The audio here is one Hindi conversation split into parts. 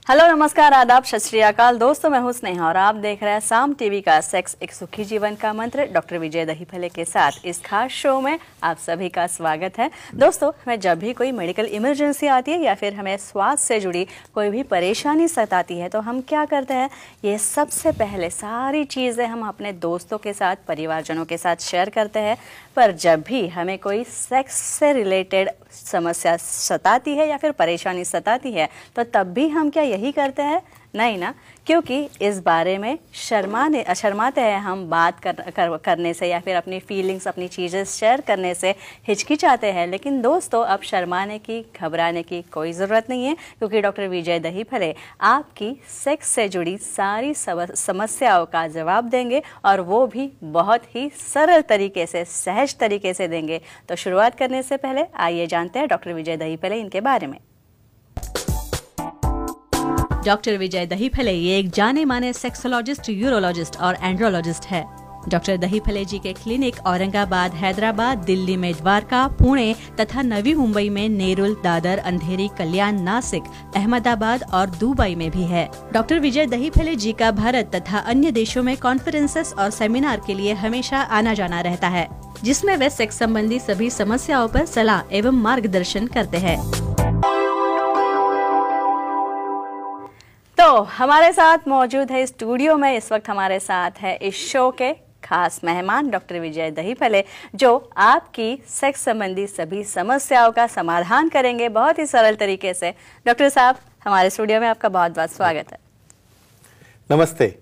हेलो, नमस्कार, आदाब, सत श्री अकाल। दोस्तों, मैं हूं स्नेहा और आप देख रहे हैं साम टीवी का सेक्स एक सुखी जीवन का मंत्र डॉक्टर विजय दहीफले के साथ। इस खास शो में आप सभी का स्वागत है। दोस्तों, हमें जब भी कोई मेडिकल इमरजेंसी आती है या फिर हमें स्वास्थ्य से जुड़ी कोई भी परेशानी सताती है तो हम क्या करते हैं, ये सबसे पहले सारी चीज़ें हम अपने दोस्तों के साथ, परिवारजनों के साथ शेयर करते हैं। पर जब भी हमें कोई सेक्स से रिलेटेड समस्या सताती है या फिर परेशानी सताती है तो तब भी हम क्या यही करते हैं? नहीं ना, क्योंकि इस बारे में शर्माते हैं हम बात करने से या फिर अपनी फीलिंग्स, अपनी चीज़ें शेयर करने से हिचकिचाते हैं। लेकिन दोस्तों, अब शर्माने की, घबराने की कोई ज़रूरत नहीं है, क्योंकि डॉक्टर विजय दहीफले आपकी सेक्स से जुड़ी सारी समस्याओं का जवाब देंगे और वो भी बहुत ही सरल तरीके से, सहज तरीके से देंगे। तो शुरुआत करने से पहले आइए जानते हैं डॉक्टर विजय दहीफले इनके बारे में। डॉक्टर विजय दहीफले ये एक जाने माने सेक्सोलॉजिस्ट, यूरोलॉजिस्ट और एंड्रोलॉजिस्ट है। डॉक्टर दहीफले जी के क्लिनिक औरंगाबाद, हैदराबाद, दिल्ली में द्वारका, पुणे तथा नवी मुंबई में नेरुल, दादर, अंधेरी, कल्याण, नासिक, अहमदाबाद और दुबई में भी है। डॉक्टर विजय दहीफले जी का भारत तथा अन्य देशों में कॉन्फ्रेंसेस और सेमिनार के लिए हमेशा आना जाना रहता है, जिसमें वे सेक्स संबंधी सभी समस्याओं पर सलाह एवं मार्गदर्शन करते हैं। तो हमारे साथ मौजूद है स्टूडियो में, इस वक्त हमारे साथ है इस शो के खास मेहमान डॉक्टर विजय दहीफले, जो आपकी सेक्स संबंधी सभी समस्याओं का समाधान करेंगे बहुत ही सरल तरीके से। डॉक्टर साहब, हमारे स्टूडियो में आपका बहुत बहुत स्वागत है। नमस्ते।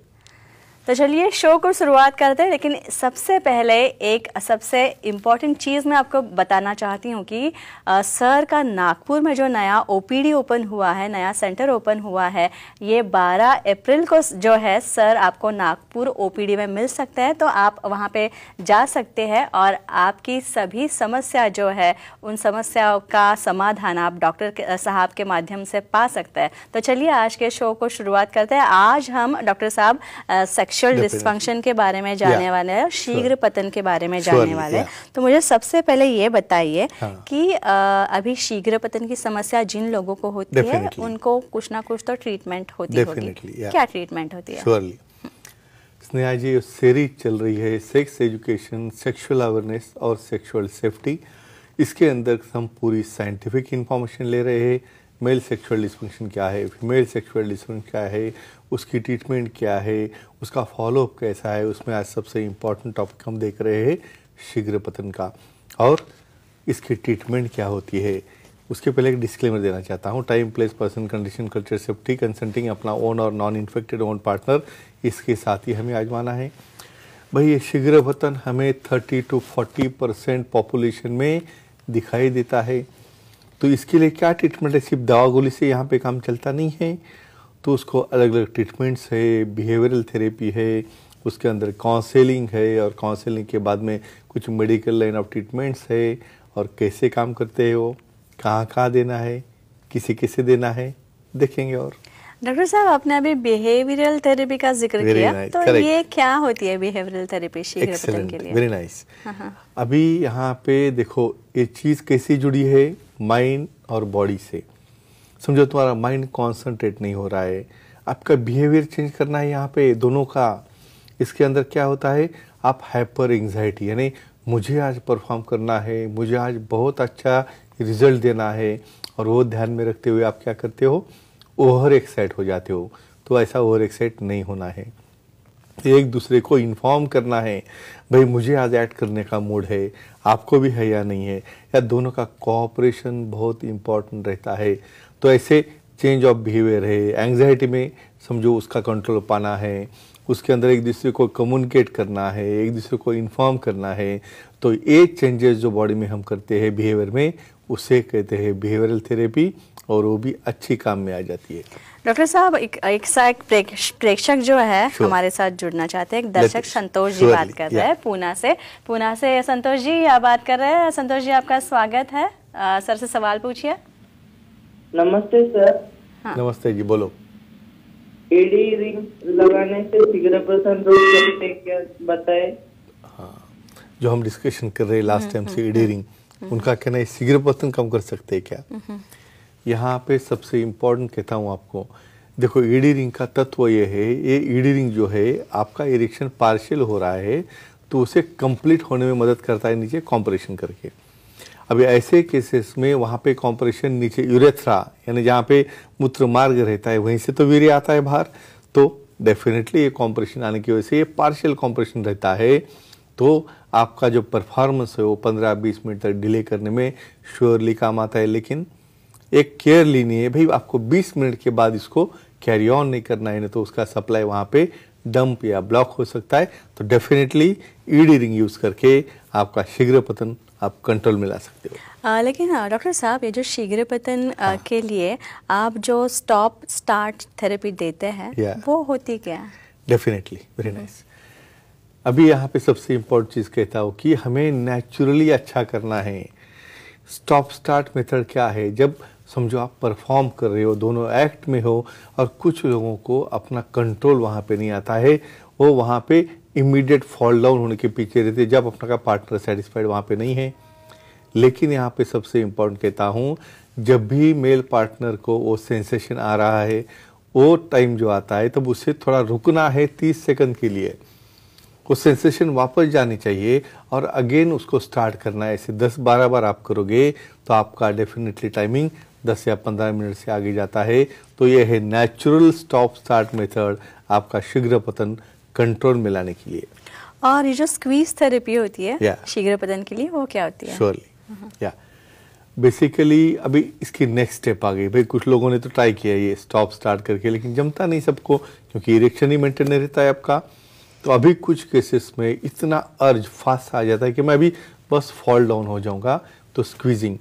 तो चलिए शो को शुरुआत करते हैं, लेकिन सबसे पहले एक सबसे इम्पॉर्टेंट चीज़ मैं आपको बताना चाहती हूँ कि सर का नागपुर में जो नया ओपीडी ओपन हुआ है, नया सेंटर ओपन हुआ है, ये 12 अप्रैल को जो है सर आपको नागपुर ओपीडी में मिल सकता है। तो आप वहाँ पे जा सकते हैं और आपकी सभी समस्या जो है, उन समस्याओं का समाधान आप डॉक्टर साहब के माध्यम से पा सकते हैं। तो चलिए आज के शो को शुरुआत करते हैं। आज हम डॉक्टर साहब सेक्सुअल डिस्फंक्शन के बारे में जानने वाले हैं, शीघ्र पतन के बारे में जानने वाले हैं। तो मुझे सबसे पहले ये बताइए कि अभी शीघ्र पतन की समस्या जिन लोगों को होती है उनको कुछ ना कुछ तो ट्रीटमेंट होती होगी। क्या ट्रीटमेंट होती है? श्योरली स्नेहा जी, सीरीज चल रही है सेक्स एजुकेशन, सेक्सुअल अवेयरनेस और सेक्सुअल सेफ्टी। इसके अंदर हम पूरी साइंटिफिक इंफॉर्मेशन ले रहे हैं। मेल सेक्सुअल डिस्फंक्शन क्या है, फीमेल सेक्सुअल डिस्फंक्शन क्या है, उसकी ट्रीटमेंट क्या है, उसका फॉलोअप कैसा है। उसमें आज सबसे इम्पॉर्टेंट टॉपिक हम देख रहे हैं शीघ्र पतन का, और इसकी ट्रीटमेंट क्या होती है। उसके पहले एक डिस्क्लेमर देना चाहता हूँ। Time, place, person, condition, culture, safety, consulting अपना ओन और नॉन इन्फेक्टेड ओन पार्टनर, इसके साथ ही हमें आजमाना है। भाई, ये शीघ्र पतन हमें 30 to 40% पॉपुलेशन में दिखाई देता है। तो इसके लिए क्या ट्रीटमेंट है? सिर्फ दवा गोली से यहाँ पे काम चलता नहीं है। तो उसको अलग अलग ट्रीटमेंट्स है, बिहेवियरल थेरेपी है, उसके अंदर काउंसलिंग है, और काउंसलिंग के बाद में कुछ मेडिकल लाइन ऑफ ट्रीटमेंट्स है, और कैसे काम करते हैं वो, कहाँ कहाँ देना है, किसे देना है, देखेंगे। और डॉक्टर साहब, आपने अभी बिहेवियरल थेरेपी का जिक्र किया, तो correct. ये क्या होती है बिहेवियरल थेरेपी शीघ्र पतन के लिए? Very nice. अभी यहाँ पे देखो, ये चीज़ कैसी जुड़ी है माइंड और बॉडी से। समझो तुम्हारा माइंड कॉन्सेंट्रेट नहीं हो रहा है, आपका बिहेवियर चेंज करना है यहाँ पे दोनों का। इसके अंदर क्या होता है, आप हाइपर एंग्जाइटी, यानी मुझे आज परफॉर्म करना है, मुझे आज बहुत अच्छा रिजल्ट देना है, और वो ध्यान में रखते हुए आप क्या करते हो, ओवर एक्साइट हो जाते हो। तो ऐसा ओवर एक्साइट नहीं होना है। एक दूसरे को इन्फॉर्म करना है, भाई मुझे आज ऐड करने का मूड है, आपको भी है या नहीं है, या दोनों का कोऑपरेशन बहुत इम्पोर्टेंट रहता है। तो ऐसे चेंज ऑफ बिहेवियर है। एंग्जाइटी में समझो उसका कंट्रोल पाना है, उसके अंदर एक दूसरे को कम्युनिकेट करना है, एक दूसरे को इन्फॉर्म करना है। तो ये चेंजेस जो बॉडी में हम करते हैं बिहेवियर में, उसे कहते हैं बिहेवियरल थेरेपी, और वो भी अच्छी काम में आ जाती है। डॉक्टर साहब, एक प्रेक्षक जो है हमारे साथ जुड़ना चाहते हैं। एक दर्शक संतोष जी बात कर रहे हैं पूना से संतोष जी आप बात कर रहे हैं। संतोष जी, आपका स्वागत है। सर से सवाल पूछिए। नमस्ते सर। हाँ। नमस्ते जी, बोलो। एडी रिंग लगाने से शीघ्र पतन रोक सकते हैं क्या, बताए? हाँ, जो हम डिस्कशन कर रहे हैं लास्ट टाइम से एडी रिंग, उनका कहना है शीघ्र पतन कम कर सकते हैं क्या। यहाँ पे सबसे इम्पोर्टेंट कहता हूँ आपको, देखो ईडी रिंग का तत्व ये है, ये ईडी रिंग जो है आपका इरेक्शन पार्शियल हो रहा है तो उसे कंप्लीट होने में मदद करता है नीचे कॉम्प्रेशन करके। अभी ऐसे केसेस में वहाँ पे कॉम्प्रेशन नीचे यूरेथ्रा यानी जहाँ पे मूत्र मार्ग रहता है वहीं से तो वीर्य आता है बाहर, तो डेफिनेटली ये कॉम्प्रेशन आने की वजह से ये पार्शियल कॉम्प्रेशन रहता है, तो आपका जो परफॉर्मेंस है वो 15-20 मिनट तक डिले करने में श्योरली काम आता है। लेकिन एक केयर लेनी है भाई, आपको 20 मिनट के बाद इसको कैरी ऑन नहीं करना है, नहीं तो उसका सप्लाई वहाँ पे डंप या ब्लॉक हो सकता है। तो डेफिनेटली ईडी रिंग यूज करके आपका शीघ्र पतन आप कंट्रोल में ला सकते हो। लेकिन डॉक्टर साहब, ये जो शीघ्र पतन के लिए आप जो स्टॉप स्टार्ट थेरेपी देते हैं वो होती क्या है? Definitely, very nice. अभी यहाँ पे सबसे इम्पोर्टेंट चीज़ कहता हूँ कि हमें नेचुरली अच्छा करना है। स्टॉप स्टार्ट मेथड क्या है? जब समझो आप परफॉर्म कर रहे हो, दोनों एक्ट में हो और कुछ लोगों को अपना कंट्रोल वहाँ पे नहीं आता है, वो वहाँ पे इमीडिएट फॉल डाउन होने के पीछे रहते जब अपना का पार्टनर सेटिस्फाइड वहाँ पे नहीं है। लेकिन यहाँ पे सबसे इम्पोर्टेंट कहता हूँ, जब भी मेल पार्टनर को वो सेंसेशन आ रहा है, वो टाइम जो आता है तब उसे थोड़ा रुकना है 30 सेकंड के लिए, वो सेंसेशन वापस जानी चाहिए और अगेन उसको स्टार्ट करना है। ऐसे 10-12 बार आप करोगे तो आपका डेफिनेटली टाइमिंग 10 या 15 मिनट से आगे जाता है। तो ये है नेचुरल स्टॉप स्टार्ट मेथड आपका शीघ्र पतन कंट्रोल में लाने के लिए। और ये जो स्क्वीज थेरेपी होती है Yeah. शीघ्र पतन के लिए, वो क्या होती है? श्योरली या बेसिकली अभी इसकी नेक्स्ट स्टेप आ गई भाई। कुछ लोगों ने तो ट्राई किया ये स्टॉप स्टार्ट करके, लेकिन जमता नहीं सबको क्योंकि इरेक्शन ही मेंटेन नहीं रहता है आपका। तो अभी कुछ केसेस में इतना अर्ज फास्ट आ जाता है कि मैं अभी बस फॉल डाउन हो जाऊंगा, तो स्क्वीजिंग,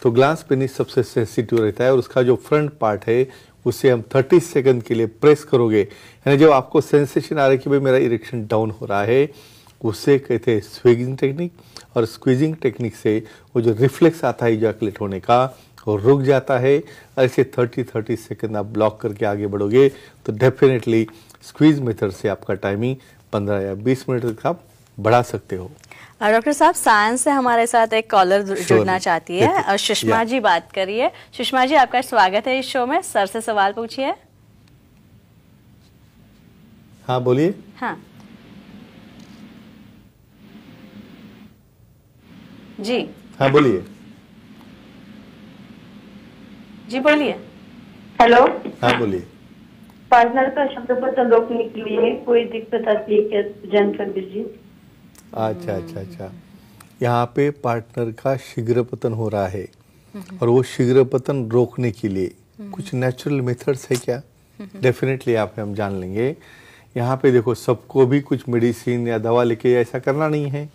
तो ग्लांस पेनिस सबसे सेंसिटिव रहता है और उसका जो फ्रंट पार्ट है उसे हम 30 सेकंड के लिए प्रेस करोगे, यानी जब आपको सेंसेशन आ रहा है कि भाई मेरा इरेक्शन डाउन हो रहा है, उसे कहते हैं स्क्वीजिंग टेक्निक। और स्क्वीजिंग टेक्निक से वो जो रिफ्लेक्स आता है इजैकुलेट होने का वो रुक जाता है। ऐसे 30 सेकंड आप ब्लॉक करके आगे बढ़ोगे तो डेफिनेटली स्क्वीज मेथड से आपका टाइमिंग 15 या 20 मिनट तक आप बढ़ा सकते हो। डॉक्टर साहब, साइंस से हमारे साथ एक कॉलर जुड़ना चाहती है और सुषमा जी बात करिए। सुषमा जी, आपका स्वागत है इस शो में। सर से सवाल पूछिए। हाँ बोलिए। हाँ जी। हाँ बोलिए। जी बोलिए। हेलो, हाँ बोलिए। पार्टनर का शीघ्र पतन रोकने के लिए कोई दिक्कत आती है क्या, जानकारी दीजिए। अच्छा। यहाँ पे पार्टनर का शीघ्र पतन हो रहा है और वो शीघ्र पतन रोकने के लिए कुछ नेचुरल मेथड्स है क्या? डेफिनेटली यहाँ पे हम जान लेंगे। यहाँ पे देखो, सबको भी कुछ मेडिसिन या दवा लेके ऐसा करना नहीं है।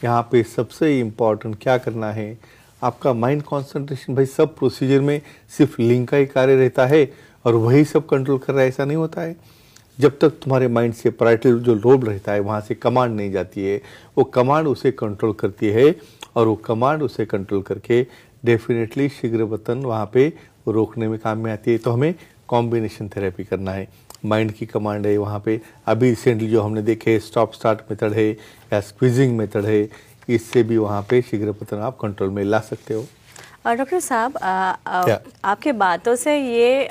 यहाँ पे सबसे इम्पोर्टेंट क्या करना है, आपका माइंड कंसंट्रेशन। भाई सब प्रोसीजर में सिर्फ लिंग का ही कार्य रहता है और वही सब कंट्रोल कर रहा है, ऐसा नहीं होता है। जब तक तुम्हारे माइंड से पैराइटल जो लोब रहता है वहाँ से कमांड नहीं जाती है, वो कमांड उसे कंट्रोल करती है और वो कमांड उसे कंट्रोल करके डेफिनेटली शीघ्र पतन वहाँ पे रोकने में काम में आती है। तो हमें कॉम्बिनेशन थेरेपी करना है। माइंड की कमांड है वहाँ पे, अभी रिसेंटली जो हमने देखे स्टॉप स्टार्ट मेथड है या स्क्वीजिंग मेथड है, इससे भी वहाँ पे शीघ्र पतन आप कंट्रोल में ला सकते हो। और डॉक्टर साहब, आपके बातों से ये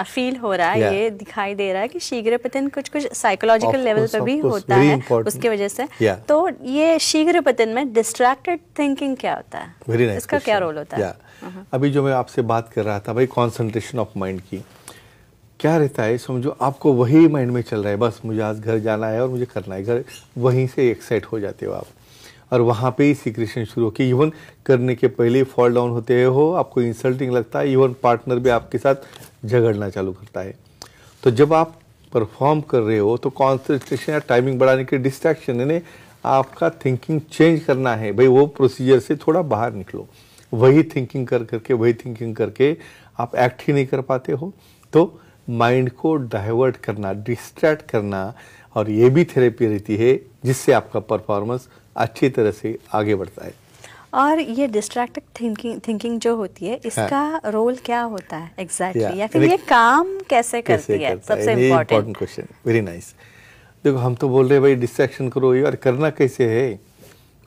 फील हो रहा है, ये दिखाई दे रहा है कि शीघ्र पतन कुछ साइकोलॉजिकल लेवल पे भी होता है उसके वजह से। तो ये शीघ्र पतन में डिस्ट्रैक्टेड थिंकिंग क्या होता है? इसका क्या रोल होता है? अभी जो मैं आपसे बात कर रहा था भाई, कॉन्सेंट्रेशन ऑफ माइंड की क्या रहता है, समझो आपको वही माइंड में चल रहा है, बस मुझे आज घर जाना है और मुझे करना है, घर वहीं से एक्साइट हो जाते हो आप और वहाँ पे ही सीक्रेशन शुरू हो कि इवन करने के पहले फॉल डाउन होते हो, आपको इंसल्टिंग लगता है, इवन पार्टनर भी आपके साथ झगड़ना चालू करता है। तो जब आप परफॉर्म कर रहे हो तो कॉन्सेंट्रेशन या टाइमिंग बढ़ाने के डिस्ट्रैक्शन, यानी आपका थिंकिंग चेंज करना है भाई, वो प्रोसीजर से थोड़ा बाहर निकलो। वही थिंकिंग करके आप एक्ट ही नहीं कर पाते हो, तो माइंड को डाइवर्ट करना, डिस्ट्रैक्ट करना, और ये भी थेरेपी रहती है जिससे आपका परफॉर्मेंस अच्छी तरह से आगे बढ़ता है। और ये डिस्ट्रैक्टेड थिंकिंग जो होती है, इसका रोल क्या होता है एग्जैक्टली, या फिर ये काम कैसे करती है? सबसे इम्पोर्टेंट क्वेश्चन, वेरी नाइस। देखो, हम तो बोल रहे हैं भाई डिस्ट्रैक्शन करो, यार करना कैसे है,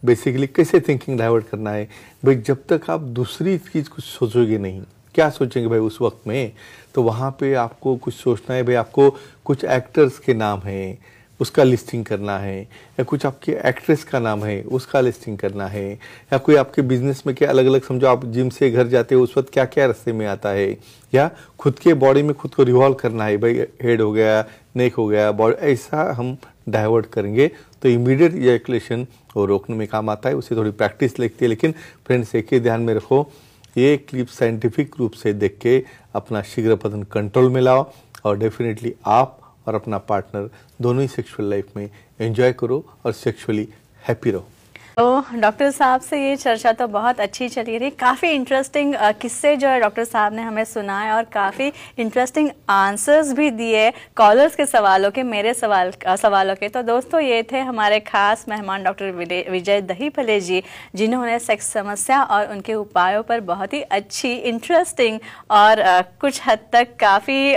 बेसिकली कैसे थिंकिंग डाइवर्ट करना है भाई। जब तक आप दूसरी चीज कुछ सोचोगे नहीं, क्या सोचेंगे भाई उस वक्त में? तो वहाँ पे आपको कुछ सोचना है भाई, आपको कुछ एक्टर्स के नाम हैं उसका लिस्टिंग करना है, या कुछ आपके एक्ट्रेस का नाम है उसका लिस्टिंग करना है, या कोई आपके बिजनेस में क्या अलग अलग, समझो आप जिम से घर जाते हो उस वक्त क्या क्या रास्ते में आता है, या खुद के बॉडी में खुद को रिवॉल्व करना है, भाई हेड हो गया, नेक हो गया, बॉडी, ऐसा हम डाइवर्ट करेंगे तो इमीडिएट इजैकुलेशन वो रोकने में काम आता है। उसे थोड़ी प्रैक्टिस लगती है, लेकिन फ्रेंड्स एक ही ध्यान में रखो, ये क्लिप साइंटिफिक रूप से देख के अपना शीघ्रपतन कंट्रोल में लाओ और डेफिनेटली आप और अपना पार्टनर दोनों ही सेक्सुअल लाइफ में एंजॉय करो और सेक्सुअली हैप्पी रहो। तो डॉक्टर साहब से ये चर्चा तो बहुत अच्छी चली रही, काफ़ी इंटरेस्टिंग किस्से जो है डॉक्टर साहब ने हमें सुनाए और काफ़ी इंटरेस्टिंग आंसर्स भी दिए कॉलर्स के सवालों के, मेरे सवालों के। तो दोस्तों ये थे हमारे खास मेहमान डॉक्टर विजय दहीफले जी, जिन्होंने सेक्स समस्या और उनके उपायों पर बहुत ही अच्छी, इंटरेस्टिंग और कुछ हद तक काफ़ी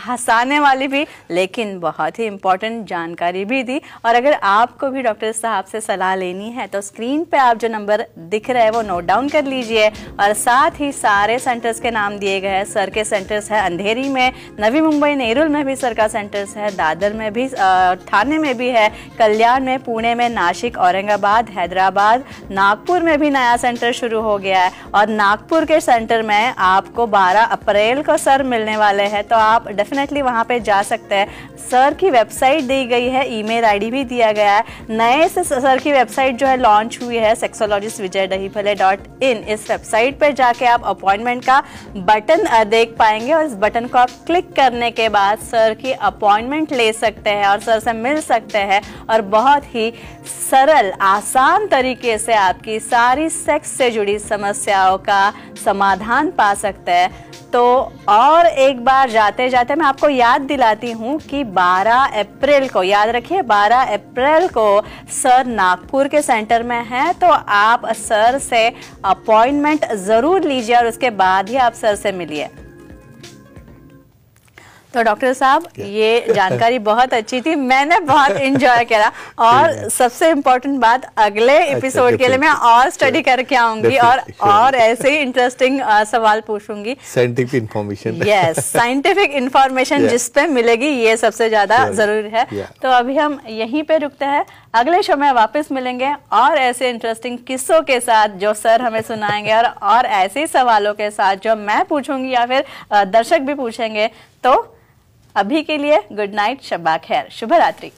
हंसाने वाली भी लेकिन बहुत ही इम्पोर्टेंट जानकारी भी दी। और अगर आपको भी डॉक्टर साहब से सलाह लेनी है तो स्क्रीन पे आप जो नंबर दिख रहे हैं वो नोट डाउन कर लीजिए, और साथ ही सारे सेंटर्स के नाम दिए गए हैं। सर के सेंटर्स है अंधेरी में, नवी मुंबई नेरुल में भी सर का सेंटर्स है, दादर में भी, थाने में भी है, कल्याण में, पुणे में, नासिक, औरंगाबाद, हैदराबाद, नागपुर में भी नया सेंटर शुरू हो गया है। और नागपुर के सेंटर में आपको 12 अप्रैल को सर मिलने वाले हैं, तो आप डेफिनेटली वहां पे जा सकते हैं। सर की वेबसाइट दी गई है, ईमेल आईडी भी दिया गया है। नए से सर की वेबसाइट जो है लॉन्च हुई है, sexologistvijaydahipale.in। इस वेबसाइट पर जाके आप अपॉइंटमेंट का बटन देख पाएंगे और इस बटन को आप क्लिक करने के बाद सर की अपॉइंटमेंट ले सकते हैं और सर से मिल सकते हैं और बहुत ही सरल, आसान तरीके से आपकी सारी सेक्स से जुड़ी समस्याओं का समाधान पा सकते हैं। तो और एक बार जाते जाते मैं आपको याद दिलाती हूँ कि 12 अप्रैल को, याद रखिए 12 अप्रैल को सर नागपुर के सेंटर में है, तो आप सर से अपॉइंटमेंट ज़रूर लीजिए और उसके बाद ही आप सर से मिलिए। तो डॉक्टर साहब ये जानकारी बहुत अच्छी थी, मैंने बहुत एंजॉय करा और सबसे इम्पोर्टेंट बात, अगले एपिसोड के लिए मैं और स्टडी करके आऊंगी और ऐसे ही इंटरेस्टिंग सवाल पूछूंगी। Scientific information, yes, scientific information जिस पे मिलेगी ये सबसे ज्यादा जरूरी है। तो अभी हम यहीं पे रुकते हैं, अगले शो में वापस मिलेंगे और ऐसे इंटरेस्टिंग किस्सों के साथ जो सर हमें सुनाएंगे और ऐसे सवालों के साथ जो मैं पूछूंगी या फिर दर्शक भी पूछेंगे। तो अभी के लिए गुड नाइट, शब्बा खैर, शुभ रात्रि।